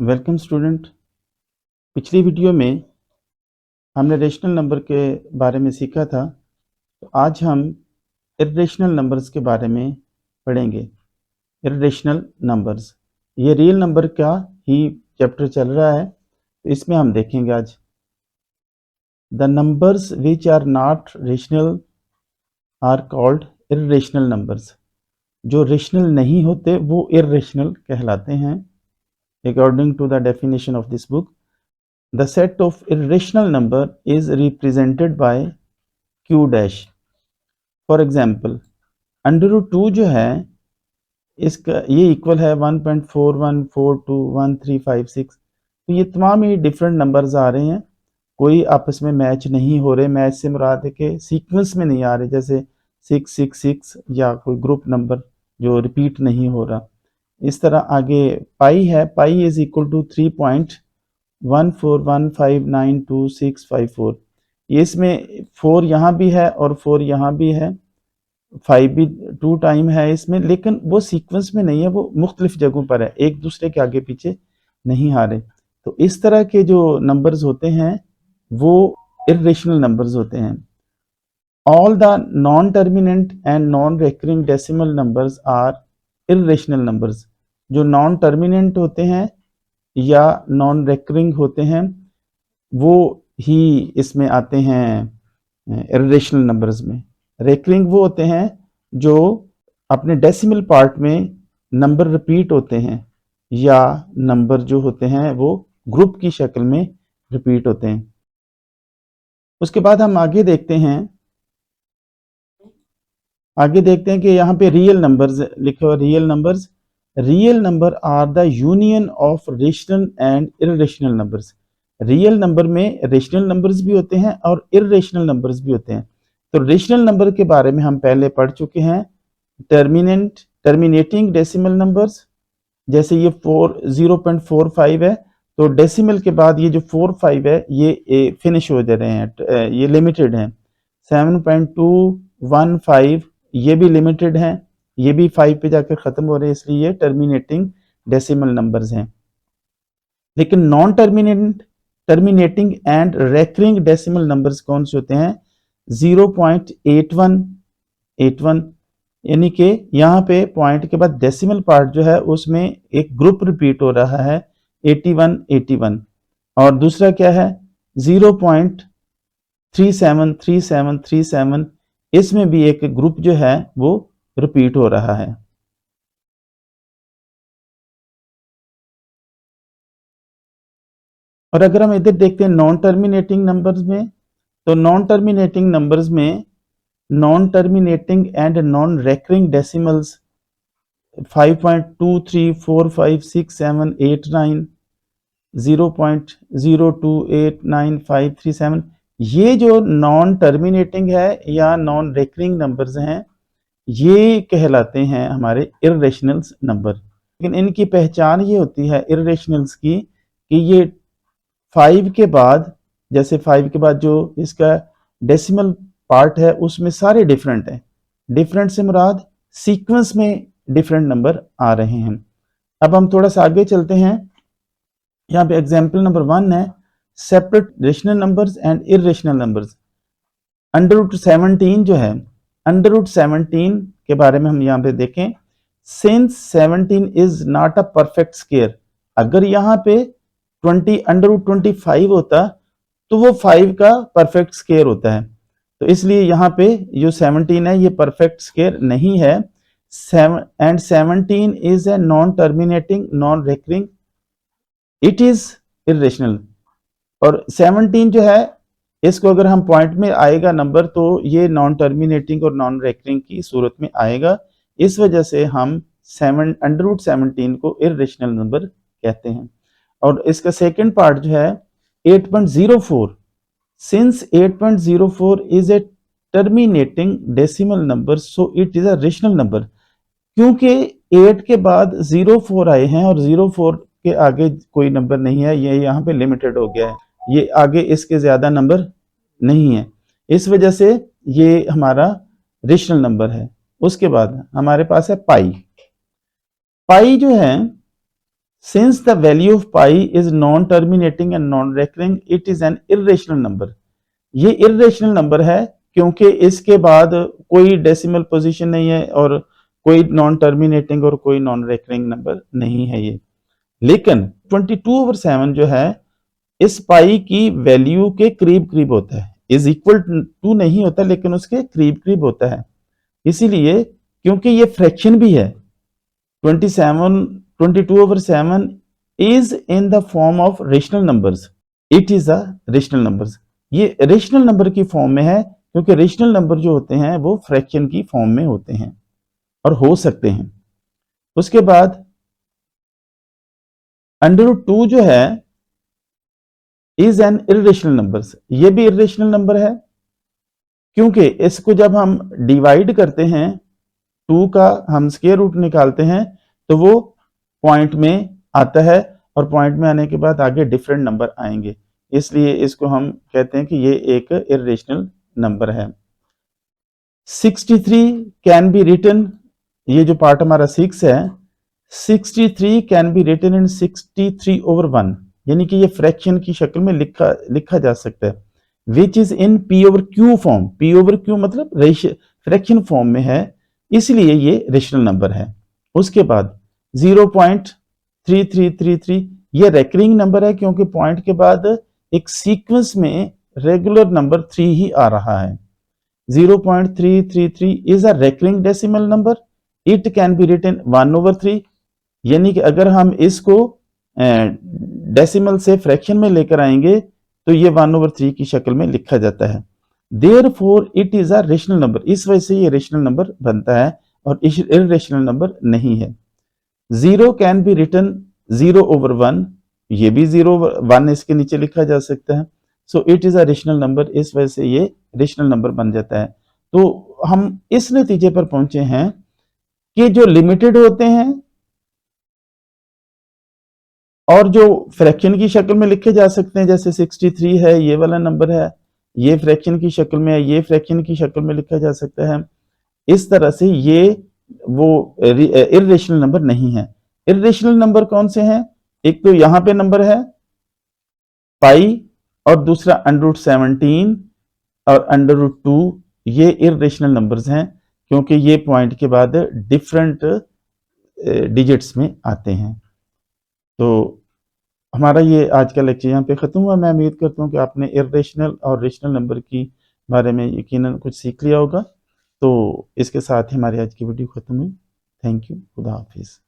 Welcome student. पिछली video में हमने रेशनल नंबर के बारे में सीखा था, तो आज हम इर्रेशनल नंबर्स के बारे में पढ़ेंगे। इर्रेशनल नंबर्स, ये रियल नंबर का ही चैप्टर चल रहा है, तो इसमें हम देखेंगे आज the numbers which are not rational are called irrational numbers. जो रेशनल नहीं होते वो इर्रेशनल कहलाते हैं। According to the definition of this book, the set of irrational number is represented by q dash. For example, under root 2 जो है इसका ये इक्वल है 1.41421356। तो ये तमाम ही डिफरेंट नंबर्स आ रहे हैं, कोई आपस में मैच नहीं हो रहे। मैच से मुराद है कि सीक्वेंस में नहीं आ रहे, जैसे 666 या कोई ग्रुप नंबर जो रिपीट नहीं हो रहा। इस तरह आगे पाई है, पाई इज इक्वल टू 3.1415922654। ये इसमें 4 यहाँ भी है और 4 यहाँ भी है, 5 भी 2 टाइम है इसमें, लेकिन वो सीक्वेंस में नहीं है, वो मुख्तलिफ जगहों पर है, एक दूसरे के आगे पीछे नहीं आ रहे। तो इस तरह के जो नंबर्स होते हैं वो इर्रेशनल नंबर्स होते हैं। All the non terminating and non recurring decimal numbers are irrational numbers. जो नॉन टर्मिनेंट होते हैं या नॉन रेकरिंग होते हैं वो ही इसमें आते हैं इर्रेशनल नंबर्स में। रेकरिंग वो होते हैं जो अपने डेसिमल पार्ट में नंबर रिपीट होते हैं, या नंबर जो होते हैं वो ग्रुप की शक्ल में रिपीट होते हैं। उसके बाद हम आगे देखते हैं कि यहाँ पे रियल नंबर्स लिखे हुए। Real number are the union of rational and irrational numbers. Real number में रेशनल नंबर्स भी होते हैं और इर्रेशनल नंबर्स भी होते हैं। तो रेशनल नंबर के बारे में हम पहले पढ़ चुके हैं। टर्मिनेटिंग डेसिमल नंबर्स, जैसे ये 0.45 है, तो डेसिमल के बाद ये जो 45 है ये फिनिश हो जा रहे हैं, ये लिमिटेड हैं। 7.215 ये भी लिमिटेड हैं, ये भी 5 पे जाकर खत्म हो रहे हैं, इसलिए ये टर्मिनेटिंग डेसिमल नंबर्स हैं। लेकिन non terminating and recurring decimal numbers कौन से होते हैं? 0.81, यानी कि यहाँ पे पॉइंट के बाद डेसिमल पार्ट जो है उसमें एक ग्रुप रिपीट हो रहा है 81, और दूसरा क्या है 0.37, इसमें भी एक ग्रुप जो है वो रिपीट हो रहा है। और अगर हम इधर देखते हैं नॉन टर्मिनेटिंग नंबर्स में, तो नॉन टर्मिनेटिंग नंबर्स में non terminating and non recurring decimals 5.23456789, 0.0289537, ये जो नॉन टर्मिनेटिंग है या नॉन रेकरिंग नंबर्स हैं ये कहलाते हैं हमारे इर्रेशनल्स नंबर। लेकिन इनकी पहचान ये होती है इर्रेशनल्स की कि ये 5 के बाद, जैसे 5 के बाद जो इसका डेसिमल पार्ट है उसमें सारे डिफरेंट हैं। डिफरेंट से मुराद सीक्वेंस में डिफरेंट नंबर आ रहे हैं। अब हम थोड़ा सा आगे चलते हैं। यहाँ पे एग्जाम्पल नंबर 1 है separate rational numbers and irrational numbers. Under root 17 जो है, अंडर रूट 17 के बारे में हम यहाँ पे देखें। Since 17 is not a perfect square, अगर यहाँ पे 20 अंडर रूट 25 होता तो वो 5 का परफेक्ट स्क्वायर होता है, तो इसलिए यहाँ पे जो 17 है ये परफेक्ट स्क्वायर नहीं है। 17 is a non terminating non recurring, it is irrational. और 17 जो है इसको अगर हम पॉइंट में आएगा नंबर तो ये नॉन टर्मिनेटिंग और नॉन रेकरिंग की सूरत में आएगा। इस वजह से हम अंडर रूट 17 को इर्रेशनल नंबर कहते हैं। और इसका सेकंड पार्ट जो है 8.04, since 8.04 is a terminating decimal number so it is a rational number. क्योंकि 8 के बाद 04 आए हैं और 04 के आगे कोई नंबर नहीं है, ये यहाँ पे लिमिटेड हो गया है, ये आगे इसके ज्यादा नंबर नहीं है, इस वजह से ये हमारा रेशनल नंबर है। उसके बाद हमारे पास है पाई। पाई जो है since the value of pi is non terminating and non recurring it is an irrational number. ये इर्रेशनल नंबर है क्योंकि इसके बाद कोई डेसिमल पोजीशन नहीं है और कोई नॉन टर्मिनेटिंग और कोई नॉन रेकरिंग नंबर नहीं है ये। लेकिन 22/7 जो है इस पाई की वैल्यू के करीब करीब होता है, इज इक्वल टू नहीं होता लेकिन उसके करीब करीब होता है। इसीलिए क्योंकि ये फ्रैक्शन भी है, 22/7 is in the form of rational numbers, it is a rational numbers। ये रेशनल नंबर की फॉर्म में है क्योंकि रेशनल नंबर जो होते हैं वो फ्रैक्शन की फॉर्म में होते हैं और हो सकते हैं। उसके बाद √2 जो है इज एन इर्रेशनल नंबर्स, ये भी इर्रेशनल नंबर है क्योंकि इसको जब हम डिवाइड करते हैं 2 का हम स्क्वायर रूट निकालते हैं तो वो पॉइंट में आता है और पॉइंट में आने के बाद आगे डिफरेंट नंबर आएंगे, इसलिए इसको हम कहते हैं कि ये एक इर्रेशनल नंबर है। 63 कैन बी रिटन, ये जो पार्ट हमारा 6 है, 63 कैन बी रिटन इन 63/1, यानी कि ये फ्रैक्शन की शक्ल में लिखा जा सकता है, which is in P/Q form. P/Q मतलब फ्रैक्शन फॉर्म में है, इसलिए ये रेशनल नंबर है। उसके बाद 0.3333 ये रेकरिंग नंबर है क्योंकि पॉइंट के बाद एक सीक्वेंस में रेगुलर नंबर 3 ही आ रहा है। 0.333 is a recurring decimal number, it can be written 1/3, यानी कि अगर हम इसको डेसिमल से फ्रैक्शन में लेकर आएंगे तो ये 1/3 की शक्ल में लिखा जाता है। Therefore it is a rational number, इस वजह से ये रेशनल नंबर बनता है और इर्रेशनल नंबर नहीं है। 0 कैन बी रिटन 0/1, ये भी 0/1 इसके नीचे लिखा जा सकता है। So it is a rational number, इस वजह से ये रेशनल नंबर बन जाता है। तो हम इस नतीजे पर पहुंचे हैं कि जो लिमिटेड होते हैं और जो फ्रैक्शन की शक्ल में लिखे जा सकते हैं, जैसे 63 है, ये वाला नंबर है, ये फ्रैक्शन की शक्ल में है, ये फ्रैक्शन की शक्ल में लिखा जा सकता है, इस तरह से ये वो इर्रेशनल नंबर नहीं है। इर्रेशनल नंबर कौन से हैं? एक तो यहां पे नंबर है पाई और दूसरा √17 और √2, ये इर्रेशनल नंबर्स हैं क्योंकि ये पॉइंट के बाद डिफरेंट डिजिट्स में आते हैं। तो हमारा ये आज का लेक्चर यहाँ पे ख़त्म हुआ। मैं उम्मीद करता हूँ कि आपने इर्रेशनल और रेशनल नंबर की बारे में यकीनन कुछ सीख लिया होगा। तो इसके साथ ही हमारी आज की वीडियो ख़त्म हुई। थैंक यू, खुदा हाफिज़।